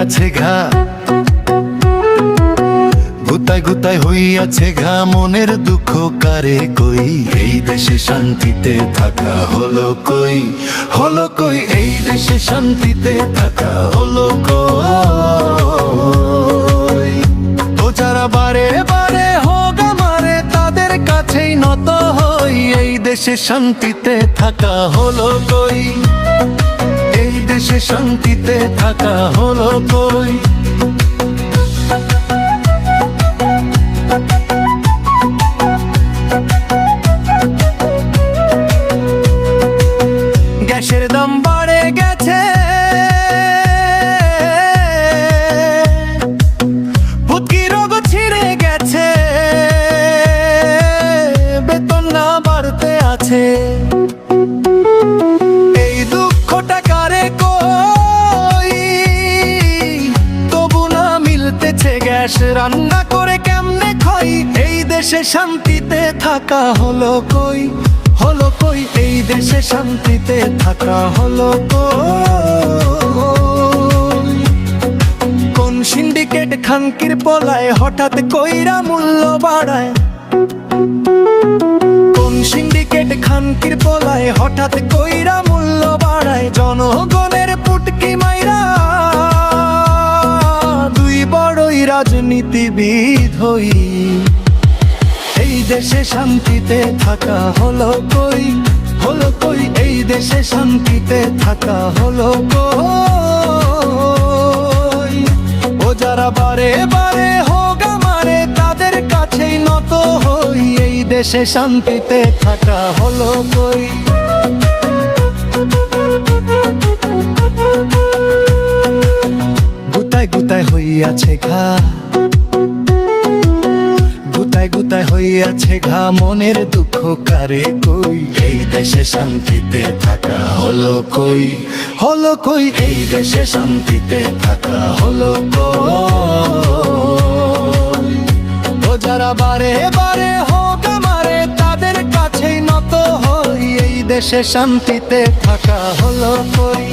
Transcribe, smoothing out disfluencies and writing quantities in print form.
হইয়াছে ঘা, গুতায় গুতায় হইয়াছে ঘা, মনের দুঃখ কারে কই। এই দেশে শান্তিতে থাকা হলো কই, হলো কই, এই দেশে শান্তিতে থাকা হলো কই। তো যারা বারে বারে হোক আমারে তাদের কাছেই নত হই, এই দেশে শান্তিতে থাকা হলো কই, এই দেশে শান্তিতে থাকা হলো কই। গ্যাসের দাম বাড়ে গেছে, ভুতকি রোগ ছিঁড়ে গেছে, বেতন না বাড়তে আছে। এই দুঃখটা কারে কই, তবু না মিলতেছে গ্যাস, রান্না করে কেমনে খাই। এই দেশে শান্তিতে থাকা হলো কই, হলো কই, এই দেশে শান্তিতে থাকা হলো কই। কোন সিন্ডিকেট খানকির পোলায় হঠাৎ কইরা মূল্য বাড়ায়, কোন সিন্ডিকেট খানকির পোলায় হঠাৎ কইরা মূল্য বাড়ায়। জনগণের পুটকি মাইরা দুই বড়ই রাজনীতিবিদ হই, এই দেশে শান্তিতে থাকা হলো কই, হলো কই, এই দেশে শান্তিতে থাকা হলো কই। ও যারা বারে বারে হোক আমারে তাদের কাছেই নত হই, এই দেশে শান্তিতে থাকা হলো কই। গুতায় গুতায় হইয়াছে ঘা, গুতায় গুতায় হইয়াছে ঘা, মনের দুঃখ কারে কই। এই দেশে শান্তিতে থাকা হলো কই, হলো কই, এই দেশে শান্তিতে থাকা হলো কই। ও যারা বারে বারে হোক আমারে তাদের কাছেই নত হই, এই দেশে শান্তিতে থাকা হলো কই।